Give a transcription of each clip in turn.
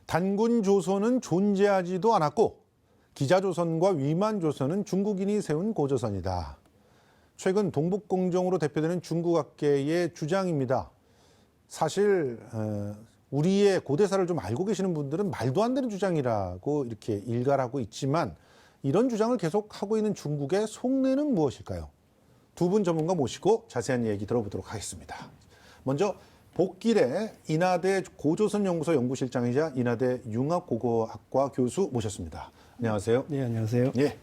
단군조선은 존재하지도 않았고 기자조선과 위만조선은 중국인이 세운 고조선이다. 최근 동북공정으로 대표되는 중국학계의 주장입니다. 사실 우리의 고대사를 좀 알고 계시는 분들은 말도 안 되는 주장이라고 이렇게 일갈하고 있지만 이런 주장을 계속 하고 있는 중국의 속내는 무엇일까요? 두 분 전문가 모시고 자세한 얘기 들어보도록 하겠습니다. 먼저 복길의 인하대 고조선 연구소 연구실장이자 인하대 융합고고학과 교수 모셨습니다. 안녕하세요. 네, 안녕하세요. 예.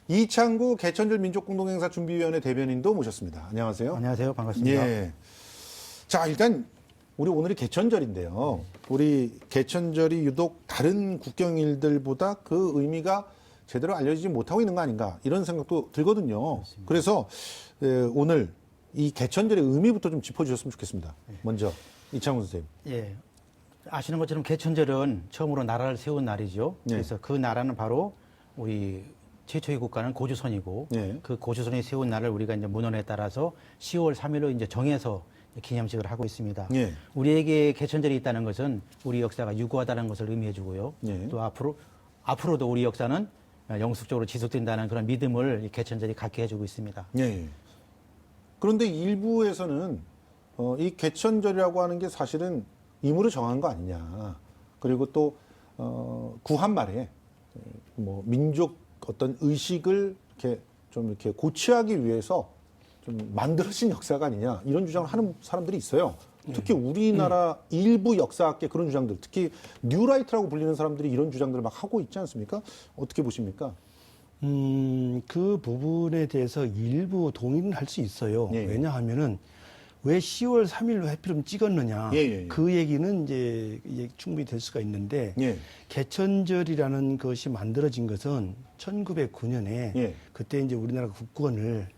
이창구 개천절 민족공동행사 준비위원회 대변인도 모셨습니다. 안녕하세요. 안녕하세요. 반갑습니다. 예. 자, 일단 우리 오늘이 개천절인데요. 우리 개천절이 유독 다른 국경일들보다 그 의미가 제대로 알려지지 못하고 있는 거 아닌가 이런 생각도 들거든요. 그렇습니다. 그래서 오늘 이 개천절의 의미부터 좀 짚어주셨으면 좋겠습니다. 먼저 이창훈 선생님. 예. 아시는 것처럼 개천절은 처음으로 나라를 세운 날이죠. 네. 그래서 그 나라는 바로 우리 최초의 국가는 고조선이고 네. 그 고조선이 세운 날을 우리가 이제 문헌에 따라서 10월 3일로 이제 정해서 기념식을 하고 있습니다. 네. 우리에게 개천절이 있다는 것은 우리 역사가 유구하다는 것을 의미해주고요. 네. 또 앞으로도 우리 역사는 영속적으로 지속된다는 그런 믿음을 이 개천절이 갖게 해주고 있습니다. 네. 그런데 일부에서는 이 개천절이라고 하는 게 사실은 임의로 정한 거 아니냐. 그리고 또 구한 말에 뭐 민족 어떤 의식을 이렇게 고취하기 위해서 좀 만들어진 역사가 아니냐 이런 주장을 하는 사람들이 있어요. 특히 우리나라 일부 역사학계 그런 주장들, 특히 뉴라이트라고 불리는 사람들이 이런 주장들을 막 하고 있지 않습니까? 어떻게 보십니까? 그 부분에 대해서 일부 동의는 할 수 있어요. 예. 왜냐하면은 왜 10월 3일로 하필이면 찍었느냐. 예. 그 얘기는 이제 충분히 될 수가 있는데 예. 개천절이라는 것이 만들어진 것은 1909년에 예. 그때 이제 우리나라가 국권을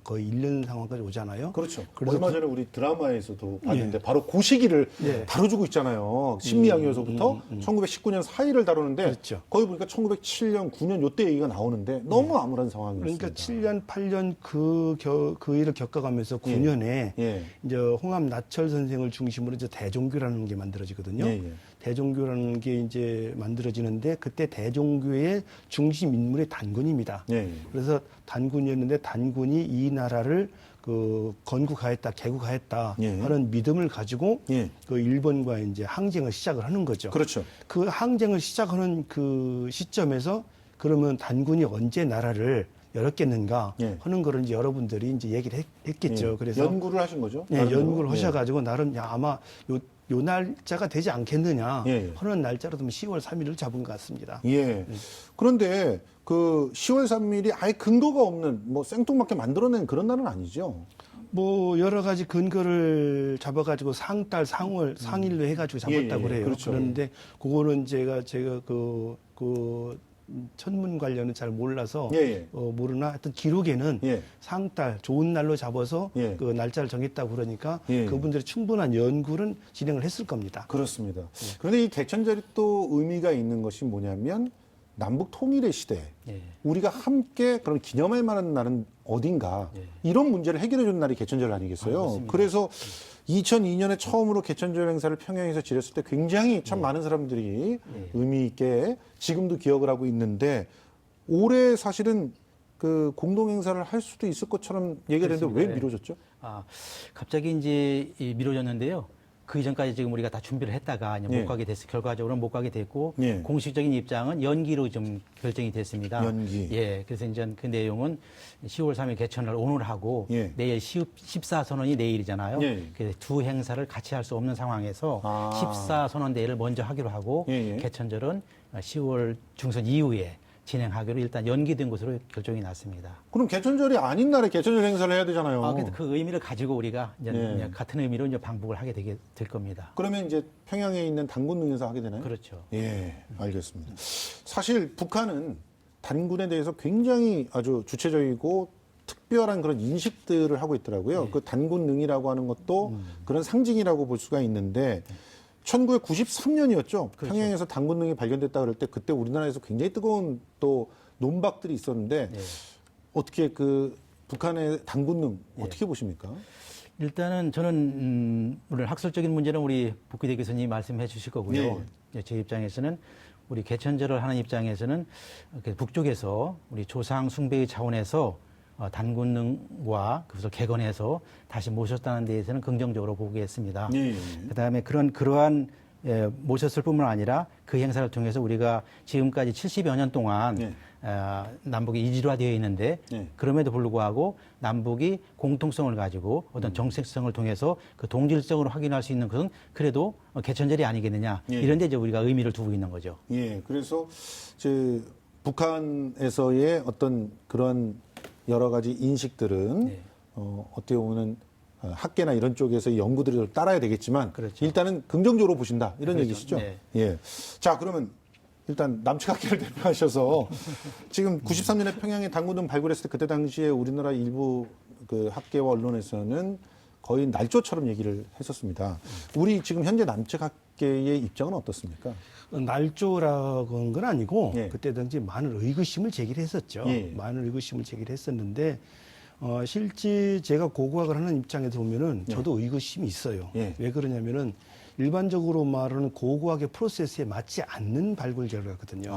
거의 1년 상황까지 오잖아요. 그렇죠. 그래서 얼마 전에 우리 드라마에서도 봤는데 바로 그 시기를 예. 다뤄주고 있잖아요. 신미양요소부터 1919년 4일을 다루는데 그렇죠. 거기 보니까 1907년, 9년 요때 얘기가 나오는데 너무 암울한 상황이었습니다. 그러니까 7년, 8년 그 일을 겪어가면서 9년에 예. 이제 홍합 나철 선생을 중심으로 이제 대종교라는 게 만들어지거든요. 예. 대종교라는 게 이제 만들어지는데 그때 대종교의 중심 인물이 단군입니다. 예. 그래서 단군이었는데 단군이 이 나라를 건국하였다, 개국하였다 예. 하는 믿음을 가지고 예. 그 일본과 이제 항쟁을 시작을 하는 거죠. 그렇죠. 그 항쟁을 시작하는 그 시점에서 그러면 단군이 언제 나라를 열었겠는가 예. 하는 거를 이제 여러분들이 이제 얘기를 했겠죠. 예. 그래서 연구를 하신 거죠? 네, 나름대로? 연구를 하셔가지고 나름 아마 요 날짜가 되지 않겠느냐 예. 하는 날짜로 좀 10월 3일을 잡은 것 같습니다. 예. 그런데 그 10월 3일이 아예 근거가 없는 뭐 생뚱맞게 만들어낸 그런 날은 아니죠. 뭐 여러 가지 근거를 잡아가지고 상달, 상월, 상일로 해가지고 잡았다고 예. 그래요. 그렇죠. 그런데 그거는 제가 그 천문 관련은 잘 몰라서 예. 모르나 하여튼 기록에는 예. 상달 좋은 날로 잡아서 예. 그 날짜를 정했다고 그러니까 예. 그분들이 충분한 연구는 진행을 했을 겁니다. 그렇습니다. 그런데 이 개천절이 또 의미가 있는 것이 뭐냐면 남북 통일의 시대, 예. 우리가 함께 그럼 기념할 만한 날은 어딘가 예. 이런 문제를 해결해 준 날이 개천절 아니겠어요? 맞습니다. 그래서 2002년에 처음으로 개천절 행사를 평양에서 지냈을 때 굉장히 참 많은 사람들이 의미 있게 지금도 기억을 하고 있는데 올해 사실은 그 공동 행사를 할 수도 있을 것처럼 얘기가 되는데 왜 그렇습니다. 미뤄졌죠? 갑자기 이제 미뤄졌는데요. 그 이전까지 지금 우리가 다 준비를 했다가 이제 예. 못 가게 됐어요. 결과적으로는 못 가게 됐고 예. 공식적인 입장은 연기로 좀 결정이 됐습니다. 연기. 예. 그래서 이제 그 내용은 10월 3일 개천을 오늘 하고 예. 내일 14선언이 내일이잖아요. 예. 그래서 두 행사를 같이 할 수 없는 상황에서 아. 14선언 내일을 먼저 하기로 하고 예. 개천절은 10월 중순 이후에 진행하기로 일단 연기된 것으로 결정이 났습니다. 그럼 개천절이 아닌 날에 개천절 행사를 해야 되잖아요. 그래서 그 의미를 가지고 우리가 이제 예. 같은 의미로 이제 방북을 하게 될 겁니다. 그러면 이제 평양에 있는 단군능에서 하게 되나요? 그렇죠. 예, 알겠습니다. 사실 북한은 단군에 대해서 굉장히 아주 주체적이고 특별한 그런 인식들을 하고 있더라고요. 그 단군능이라고 하는 것도 그런 상징이라고 볼 수가 있는데 1993년이었죠. 그렇죠. 평양에서 단군능이 발견됐다 그럴 때 그때 우리나라에서 굉장히 뜨거운 또 논박들이 있었는데 네. 어떻게 그 북한의 단군능 어떻게 보십니까? 일단은 저는 물론 학술적인 문제는 우리 북기대 교수님이 말씀해 주실 거고요. 제 입장에서는 우리 개천절을 하는 입장에서는 북쪽에서 우리 조상 숭배의 차원에서 단군능과 그것을 개건해서 다시 모셨다는 데에서는 긍정적으로 보겠습니다. 그다음에 그러한 모셨을 뿐만 아니라 그 행사를 통해서 우리가 지금까지 70여 년 동안 남북이 이질화되어 있는데 그럼에도 불구하고 남북이 공통성을 가지고 어떤 정책성을 통해서 그 동질성으로 확인할 수 있는 것은 그래도 개천절이 아니겠느냐 이런 데 이제 우리가 의미를 두고 있는 거죠. 예, 그래서 이제 북한에서의 어떤 그런 여러 가지 인식들은 어떻게 보면은 학계나 이런 쪽에서 연구들을 따라야 되겠지만 그렇죠. 일단은 긍정적으로 보신다 이런 그렇죠. 얘기시죠. 네. 예. 자, 그러면 일단 남측학계를 대표하셔서 지금 93년에 평양에 단군등 발굴했을 때 그때 당시에 우리나라 일부 그 학계와 언론에서는 거의 날조처럼 얘기를 했었습니다. 우리 지금 현재 남측학계의 입장은 어떻습니까? 날조라고 한 건 아니고 예. 그때 당시 많은 의구심을 제기를 했었죠. 예. 많은 의구심을 제기를 했었는데 실제 제가 고고학을 하는 입장에서 보면은 저도 의구심이 있어요. 예. 왜 그러냐면은 일반적으로 말하는 고고학의 프로세스에 맞지 않는 발굴 결과거든요.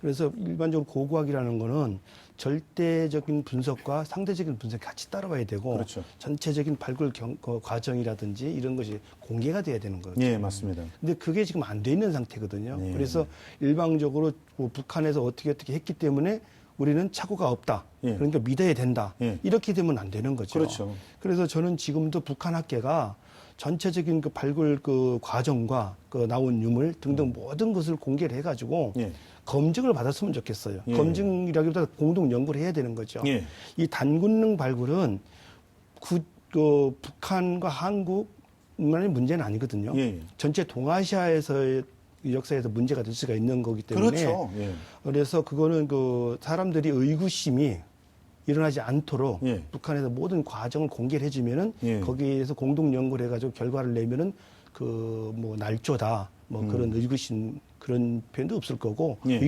그래서 일반적으로 고고학이라는 거는 절대적인 분석과 상대적인 분석이 같이 따라와야 되고 그렇죠. 전체적인 발굴 과정이라든지 이런 것이 공개가 돼야 되는 거죠. 예, 맞습니다. 근데 그게 지금 안 돼 있는 상태거든요. 예. 그래서 일방적으로 뭐 북한에서 어떻게 했기 때문에 우리는 착오가 없다. 예. 그러니까 믿어야 된다. 예. 이렇게 되면 안 되는 거죠. 그렇죠. 그래서 저는 지금도 북한 학계가 전체적인 그 발굴 그 과정과 그 나온 유물 등등 모든 것을 공개를 해가지고 예. 검증을 받았으면 좋겠어요. 예. 검증이라기보다 공동 연구를 해야 되는 거죠. 예. 이 단군능 발굴은 북한과 한국만의 문제는 아니거든요. 예. 전체 동아시아에서의 역사에서 문제가 될 수가 있는 거기 때문에 그렇죠. 예. 그래서 그거는 그 사람들이 의구심이 일어나지 않도록 예. 북한에서 모든 과정을 공개를 해주면은 예. 거기에서 공동 연구를 해가지고 결과를 내면은 그 뭐 날조다 뭐 그런 의구심 그런 표현도 없을 거고 예.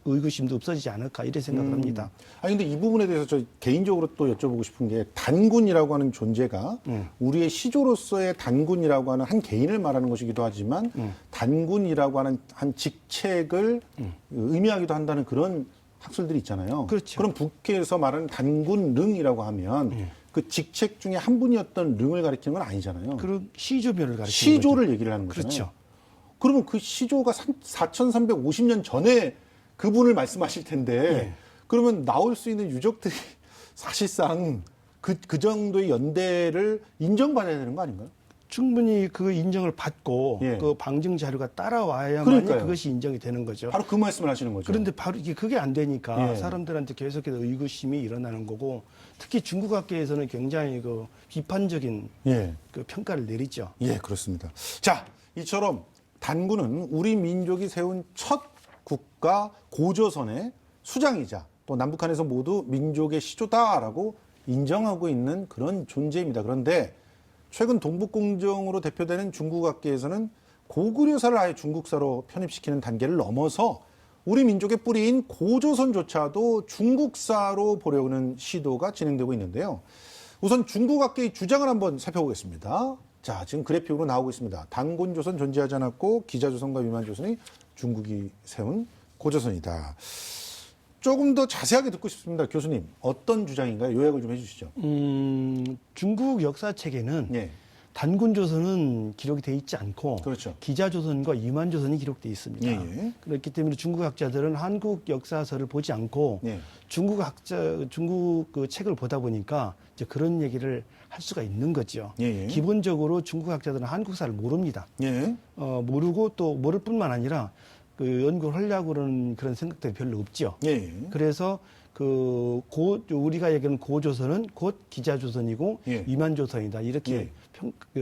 의구심도 없어지지 않을까 이렇게 생각을 합니다. 아니 근데 이 부분에 대해서 저 개인적으로 또 여쭤보고 싶은 게 단군이라고 하는 존재가 우리의 시조로서의 단군이라고 하는 한 개인을 말하는 것이기도 하지만 단군이라고 하는 한 직책을 의미하기도 한다는 그런 학설들이 있잖아요. 그렇죠. 그럼 북에서 말하는 단군릉이라고 하면 그 직책 중에 한 분이었던 릉을 가리키는 건 아니잖아요. 그런 시조별을 가리키는 시조를 거죠. 얘기를 하는 거잖아요. 그렇죠. 그러면 그 시조가 4,350년 전에 그분을 말씀하실 텐데 그러면 나올 수 있는 유적들이 사실상 그 정도의 연대를 인정받아야 되는 거 아닌가요? 충분히 그 인정을 받고 예. 그 방증 자료가 따라와야만 그러니까요. 그것이 인정이 되는 거죠. 바로 그 말씀을 하시는 거죠. 그런데 바로 이게 그게 안 되니까 예. 사람들한테 계속해서 의구심이 일어나는 거고 특히 중국 학계에서는 굉장히 그 비판적인 예. 그 평가를 내리죠. 예, 그렇습니다. 자, 이처럼 단군은 우리 민족이 세운 첫 국가 고조선의 수장이자 또 남북한에서 모두 민족의 시조다라고 인정하고 있는 그런 존재입니다. 그런데 최근 동북공정으로 대표되는 중국학계에서는 고구려사를 아예 중국사로 편입시키는 단계를 넘어서 우리 민족의 뿌리인 고조선조차도 중국사로 보려는 시도가 진행되고 있는데요. 우선 중국학계의 주장을 한번 살펴보겠습니다. 자, 지금 그래픽으로 나오고 있습니다. 단군조선 존재하지 않았고 기자조선과 위만조선이 중국이 세운 고조선이다. 조금 더 자세하게 듣고 싶습니다. 교수님, 어떤 주장인가요? 요약을 좀 해주시죠. 중국 역사책에는 예. 단군조선은 기록이 돼 있지 않고 그렇죠. 기자조선과 위만조선이 기록돼 있습니다. 예, 예. 그렇기 때문에 중국 학자들은 한국 역사서를 보지 않고 예. 중국 그 책을 보다 보니까 이제 그런 얘기를 할 수가 있는 거죠. 예, 예. 기본적으로 중국 학자들은 한국사를 모릅니다. 예. 모르고 또 모를 뿐만 아니라 그 연구를 하려고 그러는 그런 생각들이 별로 없죠. 예. 그래서 우리가 얘기하는 고조선은 곧 기자조선이고 예. 위만조선이다. 이렇게 예.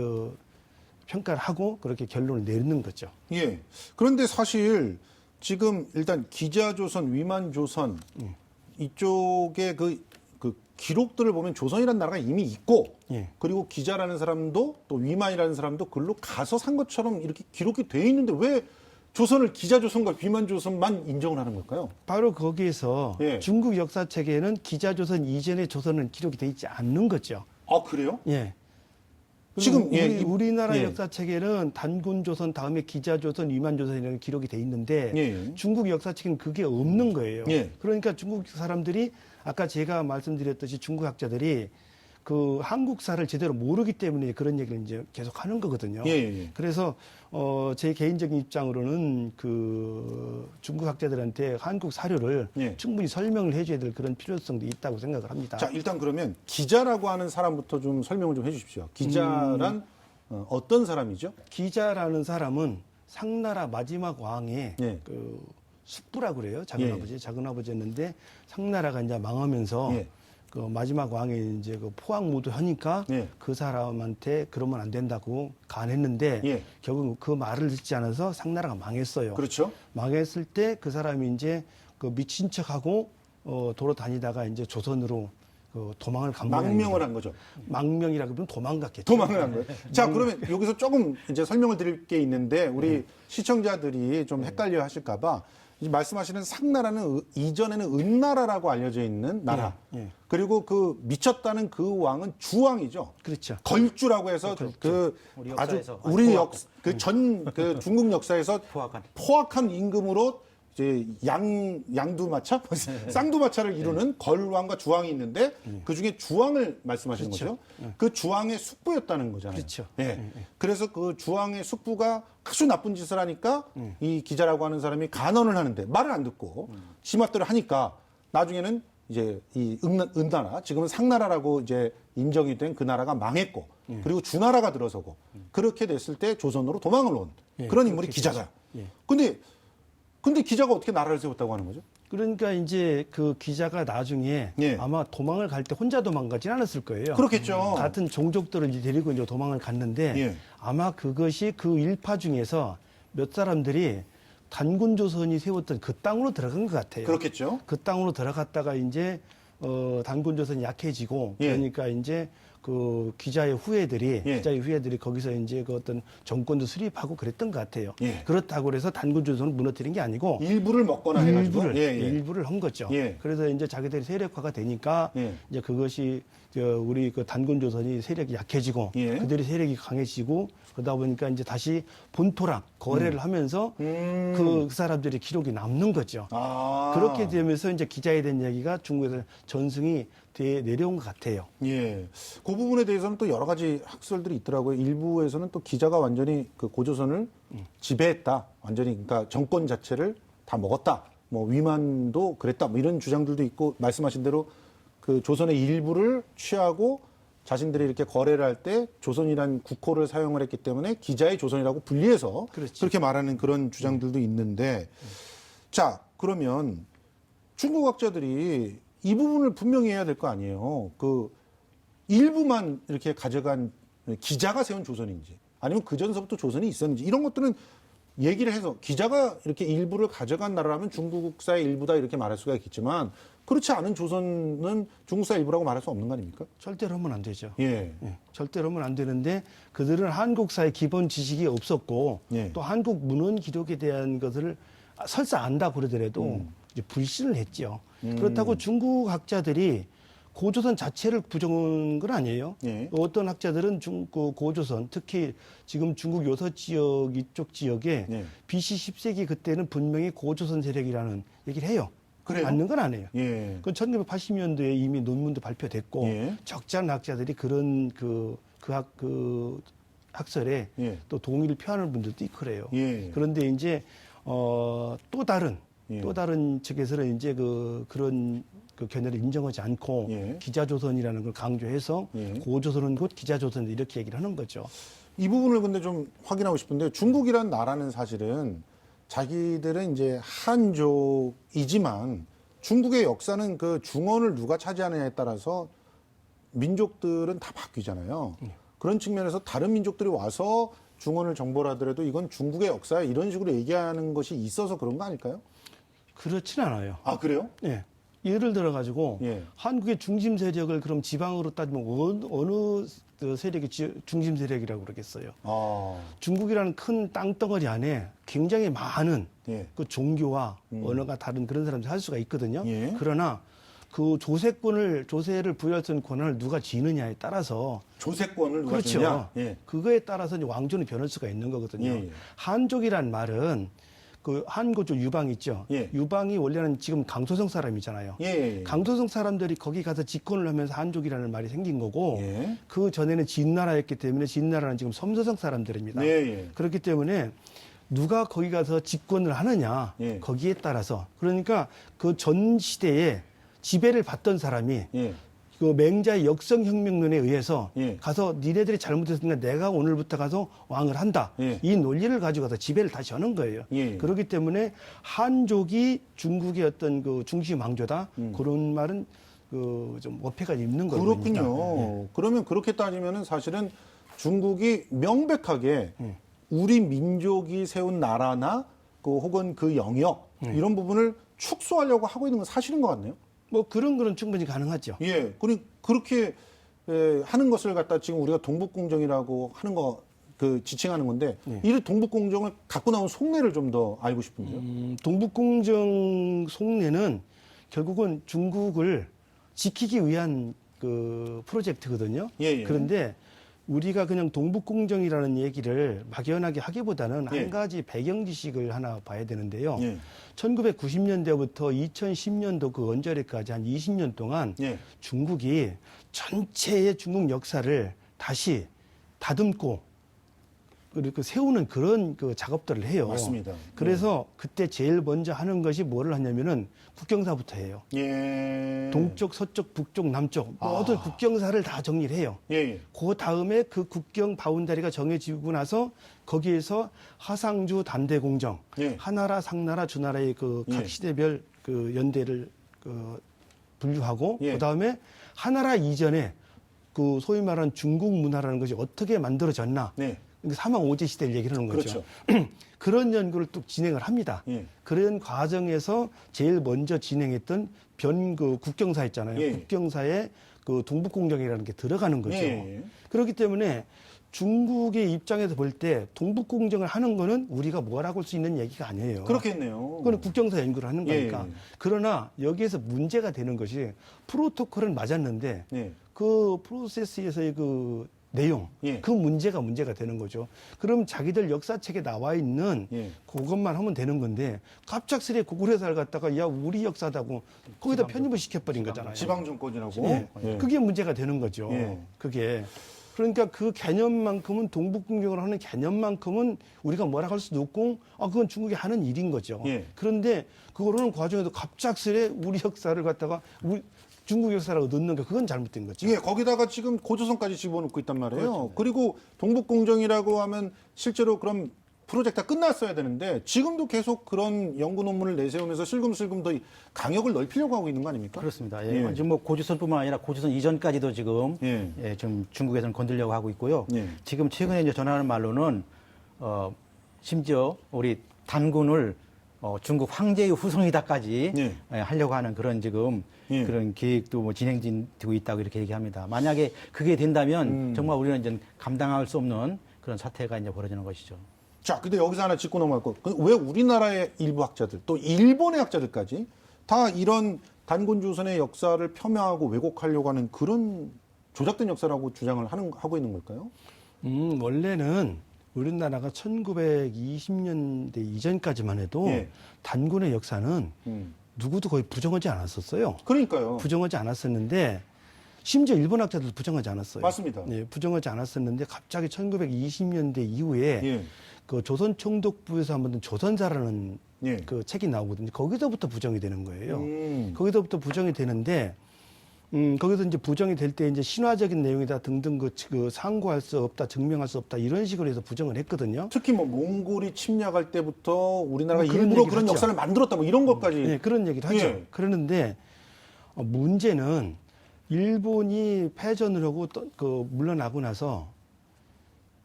평가를 하고 그렇게 결론을 내리는 거죠. 예. 그런데 사실 지금 일단 기자조선, 위만조선 이쪽에 그 기록들을 보면 조선이라는 나라가 이미 있고 예. 그리고 기자라는 사람도 또 위만이라는 사람도 글로 가서 산 것처럼 이렇게 기록이 돼 있는데 왜 조선을 기자조선과 위만조선만 인정을 하는 걸까요? 바로 거기에서 예. 중국 역사책에는 기자조선 이전의 조선은 기록이 돼 있지 않는 거죠. 아, 그래요? 예. 지금 우리나라 예. 역사책에는 단군조선 다음에 기자조선, 위만조선이라는 기록이 돼 있는데 예. 중국 역사책에는 그게 없는 거예요. 예. 그러니까 중국 사람들이 아까 제가 말씀드렸듯이 중국 학자들이 그 한국사를 제대로 모르기 때문에 그런 얘기를 이제 계속 하는 거거든요. 예. 그래서 제 개인적인 입장으로는 그 중국 학자들한테 한국 사료를 예. 충분히 설명을 해줘야 될 그런 필요성도 있다고 생각을 합니다. 자, 일단 그러면 기자라고 하는 사람부터 좀 설명을 좀 해주십시오. 기자란 어떤 사람이죠? 기자라는 사람은 상나라 마지막 왕의 예. 그 숙부라고 그래요. 예. 작은 아버지였는데 상나라가 이제 망하면서 예. 그 마지막 왕이 이제 그 포항무도 하니까 예. 그 사람한테 그러면 안 된다고 간했는데 예. 결국 그 말을 듣지 않아서 상나라가 망했어요. 그렇죠. 망했을 때 그 사람이 이제 그 미친 척하고 돌아다니다가 이제 조선으로 그 도망을 간 망명을 모양입니다. 한 거죠. 망명이라고 하면 도망갔겠죠. 도망을 한 거예요. 자, 그러면 여기서 조금 이제 설명을 드릴 게 있는데 우리 시청자들이 좀 헷갈려 하실까봐 말씀하시는 상나라는 이전에는 은나라라고 알려져 있는 나라. 예. 그리고 그 미쳤다는 그 왕은 주왕이죠. 그렇죠. 걸주라고 해서 그 우리 아주 역사에서 우리 포악한. 그 중국 역사에서 포악한. 포악한 임금으로 이제 양두마차, 쌍두마차를 이루는 걸왕과 주왕이 있는데 그 중에 주왕을 말씀하시는 그렇죠. 거죠. 그 주왕의 숙부였다는 거잖아요. 그렇죠. 예. 그래서 그 주왕의 숙부가 아주 나쁜 짓을 하니까 이 기자라고 하는 사람이 간언을 하는데 말을 안 듣고 지맛대로 하니까 나중에는 이제 이 은나라, 지금은 상나라라고 이제 인정이 된 그 나라가 망했고 그리고 주나라가 들어서고 그렇게 됐을 때 조선으로 도망을 온 그런 인물이 기자다. 예. 근데 기자가 어떻게 나라를 세웠다고 하는 거죠? 그러니까 이제 그 기자가 나중에 예. 아마 도망을 갈 때 혼자 도망가진 않았을 거예요. 그렇겠죠. 같은 종족들을 이제 데리고 이제 도망을 갔는데 예. 아마 그것이 그 일파 중에서 몇 사람들이 단군조선이 세웠던 그 땅으로 들어간 것 같아요. 그렇겠죠. 그 땅으로 들어갔다가 이제 단군조선이 약해지고 예. 그러니까 이제 그 기자의 후예들이 거기서 이제 그 어떤 정권도 수립하고 그랬던 것 같아요. 예. 그렇다고 해서 단군조선을 무너뜨린 게 아니고 일부를 먹거나 해가지고 일부를 한 거죠. 예. 그래서 이제 자기들이 세력화가 되니까 예. 이제 그것이 우리 그 단군조선이 세력이 약해지고 예. 그들의 세력이 강해지고 그러다 보니까 이제 다시 본토랑 거래를 하면서 그 사람들의 기록이 남는 거죠. 아. 그렇게 되면서 이제 기자에 대한 얘기가 중국에서 전승이 돼 내려온 것 같아요. 예. 그 부분에 대해서는 또 여러 가지 학설들이 있더라고요. 일부에서는 또 기자가 완전히 그 고조선을 지배했다. 완전히 그러니까 정권 자체를 다 먹었다. 뭐 위만도 그랬다. 뭐 이런 주장들도 있고 말씀하신 대로 그 조선의 일부를 취하고 자신들이 이렇게 거래를 할 때 조선이란 국호를 사용을 했기 때문에 기자의 조선이라고 분리해서 그렇지. 그렇게 말하는 그런 주장들도 있는데 자, 그러면 중국 학자들이 이 부분을 분명히 해야 될 거 아니에요. 그 일부만 이렇게 가져간 기자가 세운 조선인지 아니면 그 전서부터 조선이 있었는지 이런 것들은 얘기를 해서 기자가 이렇게 일부를 가져간 나라라면 중국사의 일부다 이렇게 말할 수가 있겠지만 그렇지 않은 조선은 중국사의 일부라고 말할 수 없는 거 아닙니까? 절대로 하면 안 되죠. 예. 예, 절대로 하면 안 되는데 그들은 한국사의 기본 지식이 없었고 예. 또 한국 문헌 기록에 대한 것을 설사 안다 그러더라도 이제 불신을 했죠. 그렇다고 중국 학자들이 고조선 자체를 부정한 건 아니에요. 예. 어떤 학자들은 그 고조선, 특히 지금 중국 요서 지역 이쪽 지역에 예. BC 10세기 그때는 분명히 고조선 세력이라는 얘기를 해요. 그래요? 맞는 건 아니에요. 예. 그 1980년도에 이미 논문도 발표됐고 예. 적지 않은 학자들이 그런 그 학설에 예. 또 동의를 표하는 분들도 있고 그래요. 예. 그런데 이제 또 다른 측에서는 이제 그런 그 견해를 인정하지 않고 예. 기자조선이라는 걸 강조해서 예. 고조선은 곧 기자조선 이렇게 얘기를 하는 거죠. 이 부분을 근데 좀 확인하고 싶은데 중국이란 나라는 사실은 자기들은 이제 한족이지만 중국의 역사는 그 중원을 누가 차지하느냐에 따라서 민족들은 다 바뀌잖아요. 그런 측면에서 다른 민족들이 와서 중원을 정벌 하더라도 이건 중국의 역사야 이런 식으로 얘기하는 것이 있어서 그런 거 아닐까요? 그렇진 않아요. 아, 그래요? 예. 예를 들어 가지고 예. 한국의 중심 세력을 그럼 지방으로 따지면 어느 세력이 중심 세력이라고 그러겠어요. 아, 중국이라는 큰 땅덩어리 안에 굉장히 많은 예. 그 종교와 언어가 다른 그런 사람들이 할 수가 있거든요. 예. 그러나 그 조세를 부여할 수 있는 권한을 누가 지느냐에 따라서 조세권을 누가 그렇죠. 주냐? 예. 그거에 따라서 이제 왕조는 변할 수가 있는 거거든요. 예, 예. 한족이란 말은 그 한고조 유방 있죠. 예. 유방이 원래는 지금 강소성 사람이잖아요. 예. 강소성 사람들이 거기 가서 집권을 하면서 한족이라는 말이 생긴 거고 예. 그 전에는 진나라였기 때문에 진나라는 지금 섬서성 사람들입니다. 예. 그렇기 때문에 누가 거기 가서 집권을 하느냐 예. 거기에 따라서 그러니까 그 전 시대에 지배를 받던 사람이 예. 그 맹자의 역성혁명론에 의해서 예. 가서 니네들이 잘못했으니까 내가 오늘부터 가서 왕을 한다. 예. 이 논리를 가지고 가서 지배를 다시 하는 거예요. 예. 그렇기 때문에 한족이 중국의 어떤 그 중심 왕조다. 그런 말은 그 좀 어폐가 있는 거예요. 그렇군요. 그러면 그렇게 따지면은 사실은 중국이 명백하게 우리 민족이 세운 나라나 그 혹은 그 영역 이런 부분을 축소하려고 하고 있는 건 사실인 것 같네요. 뭐 그런 거는 충분히 가능하죠. 예, 그렇게 하는 것을 갖다 지금 우리가 동북공정이라고 하는 거 그 지칭하는 건데 이 동북공정을 갖고 나온 속내를 좀 더 알고 싶은데요. 동북공정 속내는 결국은 중국을 지키기 위한 그 프로젝트거든요. 예. 그런데 우리가 그냥 동북공정이라는 얘기를 막연하게 하기보다는 예. 한 가지 배경 지식을 하나 봐야 되는데요. 예. 1990년대부터 2010년도 그 언저리까지 한 20년 동안 예. 중국이 전체의 중국 역사를 다시 다듬고 그리고 세우는 그런 그 작업들을 해요. 맞습니다. 그래서 그때 제일 먼저 하는 것이 뭐를 하냐면은 국경사부터 해요. 예. 동쪽, 서쪽, 북쪽, 남쪽 모든 국경사를 다 정리를 해요. 예. 그 다음에 그 국경 바운다리가 정해지고 나서 거기에서 하상주 단대공정, 예. 하나라, 상나라, 주나라의 그 각 예. 시대별 그 연대를 그 분류하고 예. 그 다음에 하나라 이전에 그 소위 말하는 중국 문화라는 것이 어떻게 만들어졌나. 네. 사망 오제 시대를 얘기하는 거죠. 그렇죠. 그런 연구를 또 진행을 합니다. 예. 그런 과정에서 제일 먼저 진행했던 그 국경사 있잖아요. 예. 국경사에 그 동북공정이라는 게 들어가는 거죠. 예. 그렇기 때문에 중국의 입장에서 볼 때 동북공정을 하는 거는 우리가 뭐라고 할 수 있는 얘기가 아니에요. 그렇겠네요. 그건 국경사 연구를 하는 거니까. 예. 그러나 여기에서 문제가 되는 것이 프로토콜은 맞았는데 예. 그 프로세스에서의 그 내용, 예. 그 문제가 되는 거죠. 그럼 자기들 역사책에 나와 있는 예. 그것만 하면 되는 건데 갑작스레 고구려사를 갖다가 야 우리 역사다고 거기다 편입을 시켜버린 거잖아요. 지방정권이라고. 예. 예. 그게 문제가 되는 거죠. 예. 그게. 그러니까 그 개념만큼은 동북공정을 하는 개념만큼은 우리가 뭐라 할 수도 없고 그건 중국이 하는 일인 거죠. 예. 그런데 그거는 과정에서 갑작스레 우리 역사를 갖다가 중국 역사라고 넣는 게 그건 잘못된 거죠. 예, 거기다가 지금 고조선까지 집어넣고 있단 말이에요. 그리고 동북공정이라고 하면 실제로 그럼 프로젝트가 끝났어야 되는데 지금도 계속 그런 연구 논문을 내세우면서 슬금슬금 더 강역을 넓히려고 하고 있는 거 아닙니까? 그렇습니다. 예. 예. 지금 뭐 고조선뿐만 아니라 고조선 이전까지도 지금 예. 지금 중국에서는 건들려고 하고 있고요. 예. 지금 최근에 이제 전하는 말로는 심지어 우리 단군을 중국 황제의 후손이다까지 예. 하려고 하는 그런 지금 예. 그런 계획도 뭐 진행되고 있다고 이렇게 얘기합니다. 만약에 그게 된다면 정말 우리는 이제 감당할 수 없는 그런 사태가 이제 벌어지는 것이죠. 자, 근데 여기서 하나 짚고 넘어갈 거. 왜 우리나라의 일부 학자들, 또 일본의 학자들까지 다 이런 단군주선의 역사를 폄하하고 왜곡하려고 하는 그런 조작된 역사라고 주장을 하고 있는 걸까요? 원래는 우리나라가 1920년대 이전까지만 해도 예. 단군의 역사는 누구도 거의 부정하지 않았었어요. 그러니까요. 부정하지 않았었는데 심지어 일본 학자들도 부정하지 않았어요. 맞습니다. 네, 부정하지 않았었는데 갑자기 1920년대 이후에 예. 그 조선총독부에서 한번 조선사라는 예. 그 책이 나오거든요. 거기서부터 부정이 되는 거예요. 음. 거기서부터 부정이 되는데 거기서 이제 부정이 될 때 이제 신화적인 내용이다 등등 그 상고할 수 없다, 증명할 수 없다 이런 식으로 해서 부정을 했거든요. 특히 뭐 몽골이 침략할 때부터 우리나라가 뭐 그런 일부러 얘기를 그런 하죠. 역사를 만들었다 뭐 이런 것까지. 네, 그런 얘기를 하죠. 예. 그러는데 문제는 일본이 패전을 하고 물러나고 나서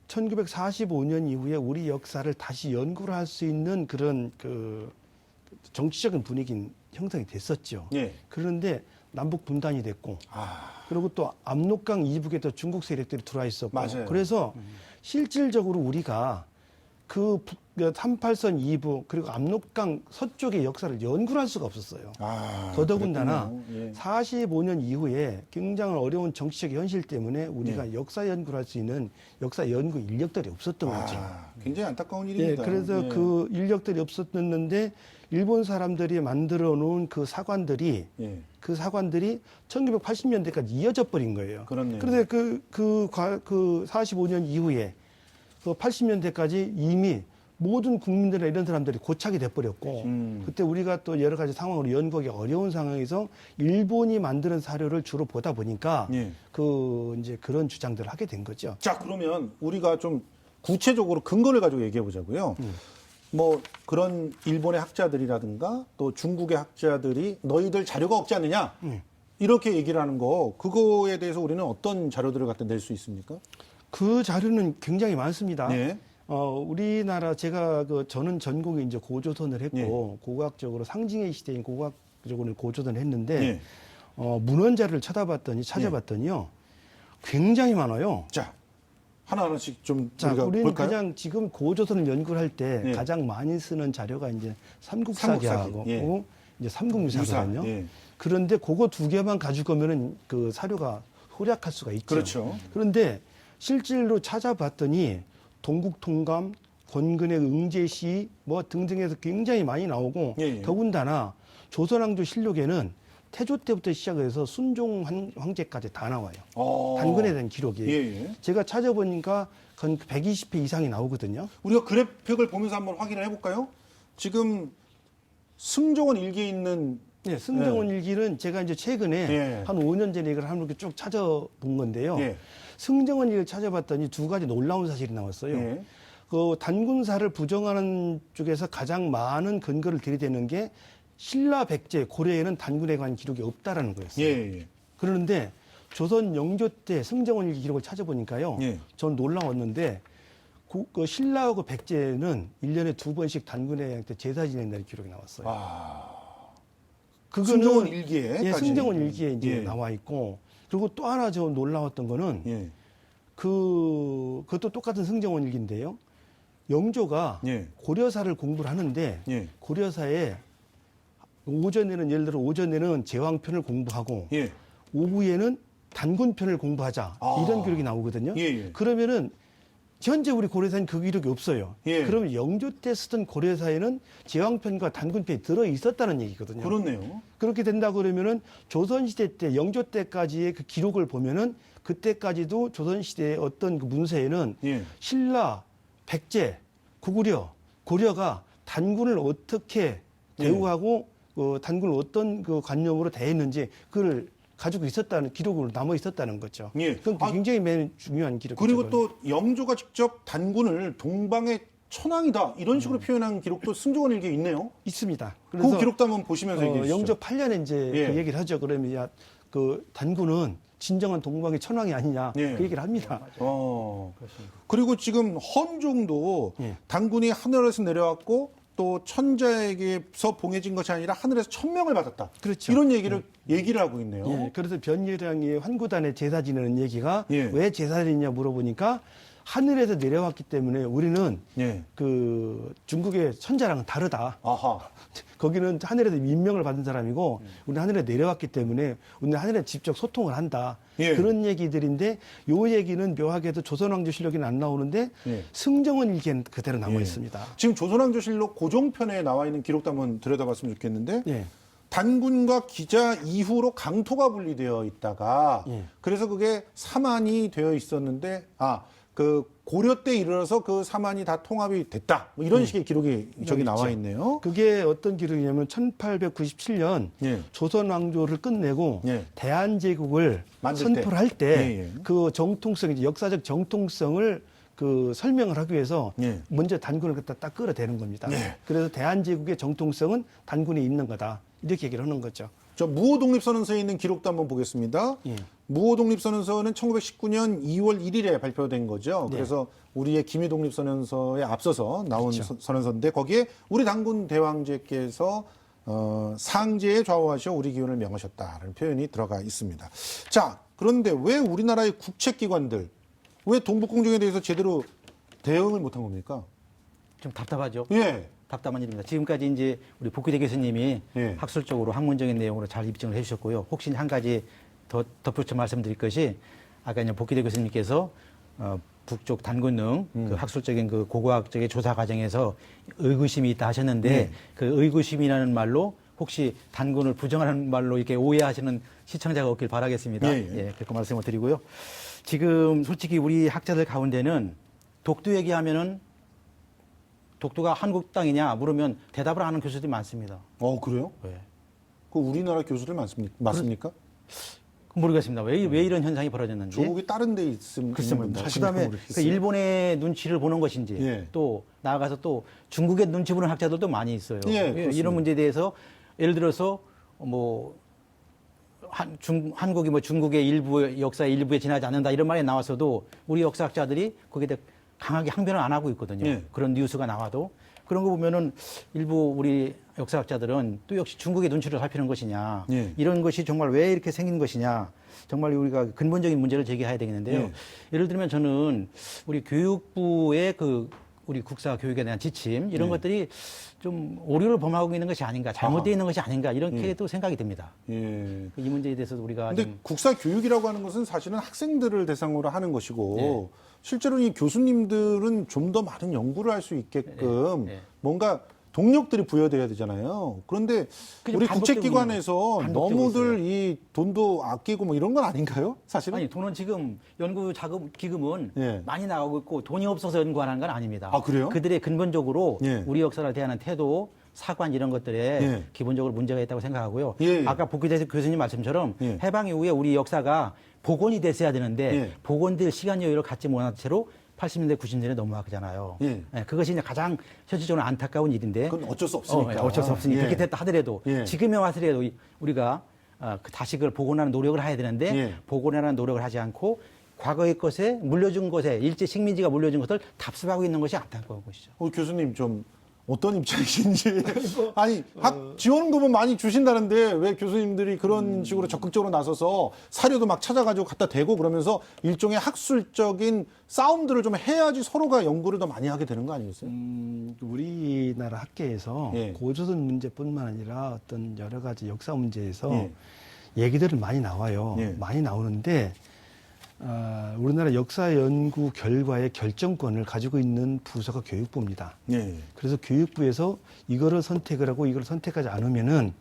1945년 이후에 우리 역사를 다시 연구를 할 수 있는 그런 그 정치적인 분위기는 형성이 됐었죠. 예. 그런데 남북 분단이 됐고 그리고 또 압록강 이북에 또 중국 세력들이 들어와 있었고 맞아요. 그래서 실질적으로 우리가 그 38선 2부 그리고 압록강 서쪽의 역사를 연구할 수가 없었어요. 더더군다나 그랬군요. 예. 45년 이후에 굉장히 어려운 정치적 현실 때문에 우리가 역사 연구를 할 수 있는 역사 연구 인력들이 없었던 거죠. 굉장히 안타까운 예, 일입니다. 그래서 예. 그 인력들이 없었는데 일본 사람들이 만들어 놓은 그 사관들이 예. 그 사관들이 1980년대까지 이어져 버린 거예요. 그렇네요. 그런데 그 45년 이후에 그 80년대까지 이미 모든 국민들이나 이런 사람들이 고착이 돼버렸고 그때 우리가 또 여러 가지 상황으로 연구하기 어려운 상황에서 일본이 만드는 사료를 주로 보다 보니까 예. 이제 그런 주장들을 하게 된 거죠. 자, 그러면 우리가 좀 구체적으로 근거를 가지고 얘기해 보자고요. 뭐 그런 일본의 학자들이라든가 또 중국의 학자들이 너희들 자료가 없지 않느냐 이렇게 얘기를 하는 거 그거에 대해서 우리는 어떤 자료들을 갖다 낼 수 있습니까? 그 자료는 굉장히 많습니다. 네. 우리나라 제가 저는 전공이 이제 고조선을 했고 고고학적으로 상징의 시대인 고고학적으로 고조선을 했는데 네. 문헌자를 찾아봤더니요 굉장히 많아요. 자, 하나하나씩 좀 자, 우리가 우리는 볼까요? 그냥 지금 고조선을 연구를 할 때 네. 가장 많이 쓰는 자료가 이제 삼국사기하고 삼국사기, 이제 삼국유사거든요. 유사, 예. 그런데 그거 두 개만 가지고 오면은 그 사료가 호락할 수가 있죠. 그렇죠. 그런데 실질로 찾아봤더니 동국통감, 권근의 응제시 뭐 등등해서 굉장히 많이 나오고 예, 예. 더군다나 조선왕조 실록에는 태조 때부터 시작해서 순종 황제까지 다 나와요. 단군에 대한 기록이. 예, 예. 제가 찾아보니까 건 120회 이상이 나오거든요. 우리가 그래픽을 보면서 한번 확인을 해볼까요? 지금 승정원 일기에 있는 네, 승정원 일기는 제가 이제 최근에 예. 한 5년 전에 이걸 한번 쭉 찾아본 건데요. 예. 승정원 일기를 찾아봤더니 두 가지 놀라운 사실이 나왔어요. 예. 그 단군사를 부정하는 쪽에서 가장 많은 근거를 들이대는 게 신라 백제 고려에는 단군에 관한 기록이 없다라는 거였어요. 예, 예. 그러는데 조선 영조 때 승정원 일기 기록을 찾아보니까요. 예. 전 놀라웠는데 그 신라하고 백제는 1년에 2번씩 단군에 제사 지낸다는 기록이 나왔어요. 승정원 일기에 예, 승정원 일기에 이제 예. 나와 있고 그리고 또 하나 저 놀라웠던 거는 예. 그것도 똑같은 승정원 일기인데요. 영조가 예. 고려사를 공부를 하는데 예. 고려사에 오전에는 예를 들어 오전에는 제왕편을 공부하고 예. 오후에는 단군편을 공부하자 이런 기록이 나오거든요. 예, 예. 그러면은 현재 우리 고려사에는 그 기록이 없어요. 예. 그러면 영조 때 쓰던 고려사에는 제왕편과 단군편이 들어 있었다는 얘기거든요. 그렇네요. 그렇게 된다 그러면은 조선시대 때 영조 때까지의 그 기록을 보면은 그때까지도 조선시대의 어떤 그 문서에는 예. 신라, 백제, 구구려, 고려가 단군을 어떻게 대우하고 단군을 어떤 그 관념으로 대했는지 그걸 가지고 있었다는 기록으로 남아 있었다는 거죠. 예. 그건 굉장히 매우 중요한 기록이죠. 그리고 또 영조가 직접 단군을 동방의 천왕이다 이런 식으로 표현한 기록도 승정원 일기에 있네요. 있습니다. 그 기록도 한번 보시면서 얘기해 주시죠. 영조 8년에 이제 예. 그 얘기를 하죠. 그러면 야, 그 단군은 진정한 동방의 천왕이 아니냐 예. 그 얘기를 합니다. 그리고 지금 헌종도 예. 단군이 하늘에서 내려왔고 또 천자에게서 봉해진 것이 아니라 하늘에서 천명을 받았다. 그렇죠. 이런 얘기를 하고 있네요. 예, 그래서 변예량이 환구단에 제사 지내는 얘기가 예. 왜 제사 지내냐 물어보니까 하늘에서 내려왔기 때문에 우리는 예. 그 중국의 천자랑은 다르다. 아하. 거기는 하늘에서 민명을 받은 사람이고 우리는 하늘에 내려왔기 때문에 우리는 하늘에 직접 소통을 한다. 예. 그런 얘기들인데 요 얘기는 묘하게도 조선왕조실록에는 안 나오는데 예. 승정원 일기에는 그대로 남아 예. 있습니다. 지금 조선왕조실록 고종편에 나와 있는 기록도 한번 들여다봤으면 좋겠는데 예. 단군과 기자 이후로 강토가 분리되어 있다가 예. 그래서 그게 사만이 되어 있었는데 그 고려 때 이르러서 그 사만이 다 통합이 됐다. 뭐 이런 식의 기록이 저기 나와 있네요. 그게 어떤 기록이냐면 1897년 예. 조선 왕조를 끝내고 예. 대한제국을 만들 선포를 할 때 예, 예. 그 정통성, 이제 역사적 정통성을 그 설명을 하기 위해서 예. 먼저 단군을 갖다 딱 끌어대는 겁니다. 예. 그래서 대한제국의 정통성은 단군에 있는 거다. 이렇게 얘기를 하는 거죠. 저 무호독립선언서에 있는 기록도 한번 보겠습니다. 예. 무호독립선언서는 1919년 2월 1일에 발표된 거죠. 네. 그래서 우리의 기미독립선언서에 앞서서 나온 그렇죠. 선언서인데 거기에 우리 단군 대왕제께서 상제에 좌우하셔 우리 기원을 명하셨다라는 표현이 들어가 있습니다. 자, 그런데 왜 우리나라의 국책기관들 왜 동북공정에 대해서 제대로 대응을 못한 겁니까? 좀 답답하죠. 예. 답답한 일입니다. 지금까지 이제 우리 복귀대 교수님이 예. 학술적으로 학문적인 내용으로 잘 입증을 해주셨고요. 혹시 한 가지 더 덧붙여 말씀드릴 것이 아까 이제 복귀대 교수님께서 북쪽 단군능 그 학술적인 그 고고학적인 조사 과정에서 의구심이 있다 하셨는데 그 의구심이라는 말로 혹시 단군을 부정하는 말로 이렇게 오해하시는 시청자가 없길 바라겠습니다. 예, 그렇게 말씀을 드리고요. 지금 솔직히 우리 학자들 가운데는 독도 얘기하면은 독도가 한국 땅이냐 물으면 대답을 하는 교수들이 많습니다. 그래요? 네. 그 우리나라 교수들 맞습니까? 모르겠습니다. 왜 이런 현상이 벌어졌는지. 조국이 다른 데 그렇습니다. 그다음에 그 일본의 눈치를 보는 것인지 예. 또 나아가서 또 중국의 눈치 보는 학자들도 많이 있어요. 예, 그렇습니다. 이런 문제에 대해서 예를 들어서 한국이 중국의 일부 역사의 일부에 지나지 않는다 이런 말이 나왔어도 우리 역사학자들이 거기에 대해 강하게 항변을 안 하고 있거든요. 예. 그런 뉴스가 나와도 그런 거 보면은 일부 우리 역사학자들은 또 역시 중국의 눈치를 살피는 것이냐 예. 이런 것이 정말 왜 이렇게 생긴 것이냐 정말 우리가 근본적인 문제를 제기해야 되겠는데요. 예. 예를 들면 저는 우리 교육부의 우리 국사 교육에 대한 지침 이런 것들이 좀 오류를 범하고 있는 것이 아닌가 잘못되어 있는 것이 아닌가 이렇게 또 생각이 듭니다. 예. 이 문제에 대해서 우리가 근데 좀 국사 교육이라고 하는 것은 사실은 학생들을 대상으로 하는 것이고 실제로 이 교수님들은 좀 더 많은 연구를 할 수 있게끔 뭔가 동력들이 부여돼야 되잖아요. 그런데 그냥 우리 반복되고 국제기관에서 반복되고 너무들 이 돈도 아끼고 뭐 이런 건 아닌가요? 사실은? 아니 돈은 지금 연구 자금 기금은 예. 많이 나가고 있고 돈이 없어서 연구하는 건 아닙니다. 아, 그래요? 그들의 근본적으로 예. 우리 역사를 대하는 태도, 사관 이런 것들에 예. 기본적으로 문제가 있다고 생각하고요. 예. 아까 복귀대 교수님 말씀처럼 예. 해방 이후에 우리 역사가 복원이 됐어야 되는데 예. 복원될 시간 여유를 갖지 못한 채로 80년대, 90년대에 넘어가잖아요. 예. 그것이 이제 가장 현실적으로 안타까운 일인데. 그건 어쩔 수 없으니까. 어쩔 수 없으니 예. 그렇게 됐다 하더라도 예. 지금에 와서라도 우리가 다시 그걸 복원하는 노력을 해야 되는데 예. 복원하는 노력을 하지 않고 과거의 것에 물려준 것에 일제 식민지가 물려준 것을 답습하고 있는 것이 안타까운 것이죠. 교수님 좀 어떤 입장이신지. 아니, 지원금은 많이 주신다는데 왜 교수님들이 그런 식으로 적극적으로 나서서 사료도 막 찾아가지고 갖다 대고 그러면서 일종의 학술적인 싸움들을 좀 해야지 서로가 연구를 더 많이 하게 되는 거 아니겠어요? 우리나라 학계에서 예. 고조선 문제뿐만 아니라 어떤 여러 가지 역사 문제에서 예. 얘기들은 많이 나와요. 예. 많이 나오는데 우리나라 역사 연구 결과의 결정권을 가지고 있는 부서가 교육부입니다. 예. 그래서 교육부에서 이거를 선택을 하고 이걸 선택하지 않으면은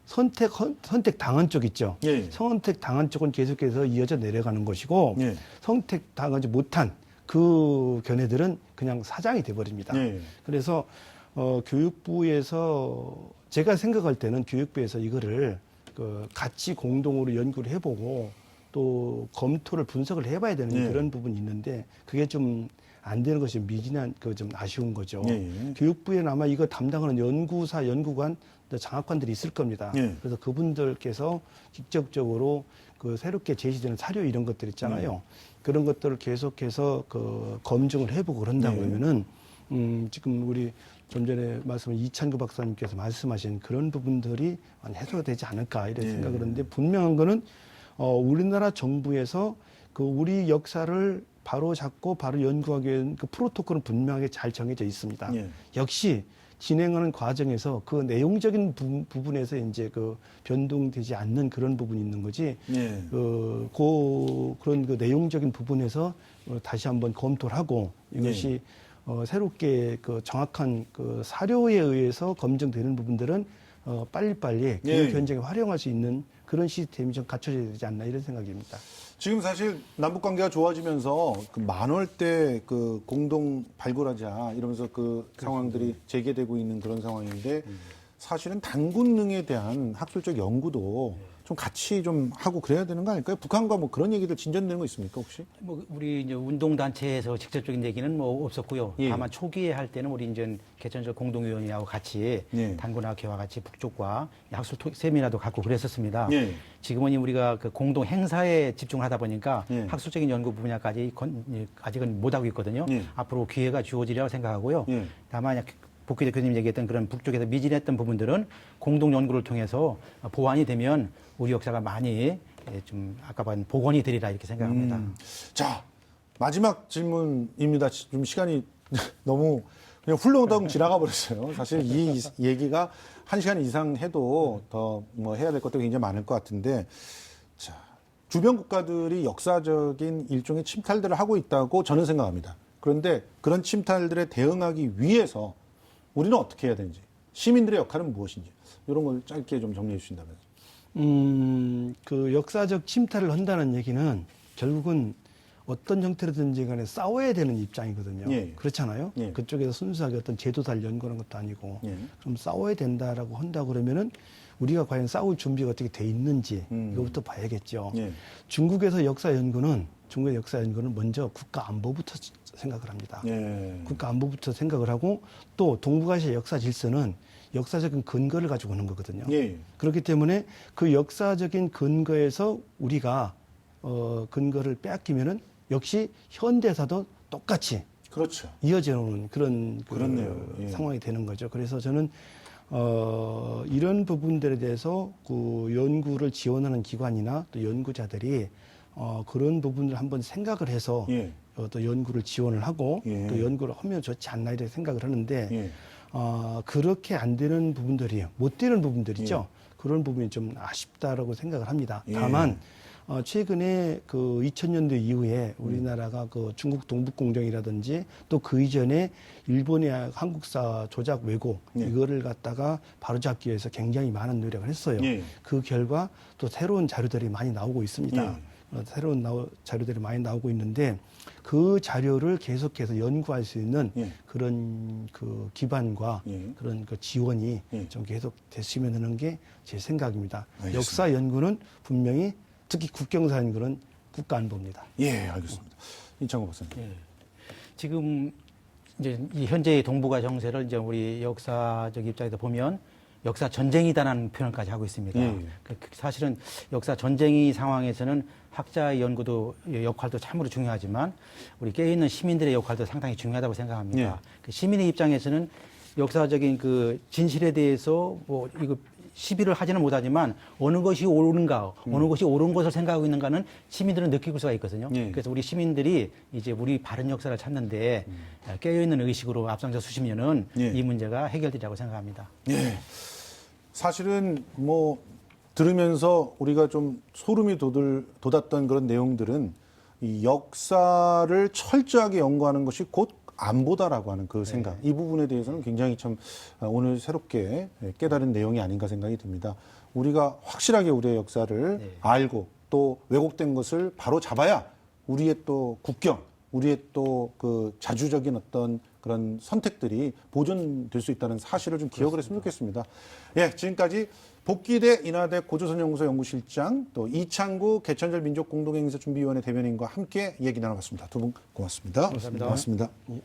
선택 당한 쪽 있죠. 예. 선택 당한 쪽은 계속해서 이어져 내려가는 것이고 예. 선택 당하지 못한 그 견해들은 그냥 사장이 돼버립니다. 예. 그래서 교육부에서 제가 생각할 때는 교육부에서 이거를 같이 공동으로 연구를 해보고 또 검토를 분석을 해봐야 되는 예. 그런 부분이 있는데 그게 좀 안 되는 것이 미진한 좀 아쉬운 거죠. 예. 교육부에는 아마 이거 담당하는 연구사, 연구관, 장학관들이 있을 겁니다. 예. 그래서 그분들께서 직접적으로 그 새롭게 제시되는 사료 이런 것들 있잖아요. 그런 것들을 계속해서 검증을 해보고 그런다 그러면은 지금 우리 좀 전에 말씀한 이찬구 박사님께서 말씀하신 그런 부분들이 해소가 되지 않을까 이런 생각을 하는데 분명한 거는 우리나라 정부에서 그 우리 역사를 바로 잡고 바로 연구하기 위한 그 프로토콜은 분명하게 잘 정해져 있습니다. 예. 역시 진행하는 과정에서 그 내용적인 부분에서 이제 변동되지 않는 그런 부분이 있는 거지. 예. 그런 내용적인 부분에서 다시 한번 검토를 하고 이것이 새롭게 정확한 사료에 의해서 검증되는 부분들은 빨리빨리 교육 현장에 활용할 수 있는 그런 시스템이 좀 갖춰져야 되지 않나 이런 생각입니다. 지금 사실 남북 관계가 좋아지면서 만월 때 공동 발굴하자 이러면서 상황들이 재개되고 있는 그런 상황인데 사실은 단군능에 대한 학술적 연구도 좀 같이 좀 하고 그래야 되는 거 아닐까요? 북한과 뭐 그런 얘기들 진전되는 거 있습니까 혹시? 우리 이제 운동단체에서 직접적인 얘기는 없었고요. 예. 다만 초기에 할 때는 우리 이제 개천절 공동위원회하고 같이 예. 단군학회와 같이 북쪽과 학술 세미나도 갖고 그랬었습니다. 예. 지금은 우리가 공동 행사에 집중을 하다 보니까 예. 학술적인 연구 분야까지 아직은 못 하고 있거든요. 예. 앞으로 기회가 주어지리라고 생각하고요. 예. 다만 복귀 대표님 얘기했던 그런 북쪽에서 미진했던 부분들은 공동 연구를 통해서 보완이 되면 우리 역사가 많이 좀 아까 본 복원이 되리라 이렇게 생각합니다. 자, 마지막 질문입니다. 좀 시간이 너무 그냥 훌렁덩 지나가 버렸어요. 사실 이 얘기가 1시간 이상 해도 더 뭐 해야 될 것도 굉장히 많을 것 같은데, 자, 주변 국가들이 역사적인 일종의 침탈들을 하고 있다고 저는 생각합니다. 그런데 그런 침탈들에 대응하기 위해서 우리는 어떻게 해야 되는지, 시민들의 역할은 무엇인지, 이런 걸 짧게 좀 정리해 주신다면. 그 역사적 침탈을 한다는 얘기는 결국은 어떤 형태로든지 간에 싸워야 되는 입장이거든요. 예. 그렇잖아요. 예. 그쪽에서 순수하게 어떤 제도사를 연구하는 것도 아니고. 예. 그럼 싸워야 된다라고 한다 그러면은 우리가 과연 싸울 준비가 어떻게 돼 있는지 이거부터 봐야겠죠. 예. 중국의 역사 연구는 먼저 국가 안보부터 생각을 합니다. 예. 국가 안보부터 생각을 하고 또 동북아시아 역사 질서는 역사적인 근거를 가지고 오는 거거든요. 예. 그렇기 때문에 그 역사적인 근거에서 우리가 근거를 빼앗기면은 역시 현대사도 똑같이 그렇죠. 이어져 오는 그런 그렇네요. 예. 상황이 되는 거죠. 그래서 저는 이런 부분들에 대해서 그 연구를 지원하는 기관이나 또 연구자들이 그런 부분을 한번 생각을 해서 예. 또 연구를 지원을 하고 예. 또 연구를 하면 좋지 않나 이렇게 생각을 하는데 예. 그렇게 안 되는 부분들이 못 되는 부분들이죠. 그런 부분이 좀 아쉽다라고 생각을 합니다. 예. 다만 최근에 그 2000년대 이후에 우리나라가 그 중국 동북공정이라든지 또 그 이전에 일본의 한국사 조작 왜곡 예. 이거를 갖다가 바로잡기 위해서 굉장히 많은 노력을 했어요. 예. 그 결과 또 새로운 자료들이 많이 나오고 있습니다. 예. 새로운 자료들이 많이 나오고 있는데 그 자료를 계속해서 연구할 수 있는 예. 그런 그 기반과 예. 그런 그 지원이 예. 좀 계속 됐으면 하는 게 제 생각입니다. 알겠습니다. 역사 연구는 분명히 특히 국경사 연구는 국가 안보입니다. 예, 알겠습니다. 이창호 박사님. 예. 지금 이제 이 현재의 동북아 정세를 이제 우리 역사적 입장에서 보면 역사 전쟁이다라는 표현까지 하고 있습니다. 예. 사실은 역사 전쟁이 상황에서는 학자의 연구도 역할도 참으로 중요하지만 우리 깨어있는 시민들의 역할도 상당히 중요하다고 생각합니다. 예. 그 시민의 입장에서는 역사적인 그 진실에 대해서 뭐 이거 시비를 하지는 못하지만 어느 것이 옳은가, 어느 것이 옳은 것을 생각하고 있는가는 시민들은 느낄 수가 있거든요. 예. 그래서 우리 시민들이 이제 우리 바른 역사를 찾는데 깨어있는 의식으로 앞장서 주시면은 예. 이 문제가 해결되리라고 생각합니다. 예. 사실은 뭐 들으면서 우리가 좀 소름이 돋았던 그런 내용들은 이 역사를 철저하게 연구하는 것이 곧 안보다라고 하는 그 생각. 이 부분에 대해서는 굉장히 참 오늘 새롭게 깨달은 내용이 아닌가 생각이 듭니다. 우리가 확실하게 우리의 역사를 알고 또 왜곡된 것을 바로 잡아야 우리의 또 국경, 우리의 또 그 자주적인 어떤 그런 선택들이 보존될 수 있다는 사실을 좀 기억을 했으면 좋겠습니다. 예, 지금까지 복귀대 인하대 고조선연구소 연구실장 또 이창구 개천절 민족공동행사 준비위원회 대변인과 함께 얘기 나눠봤습니다. 두 분 고맙습니다. 감사합니다. 고맙습니다. 예.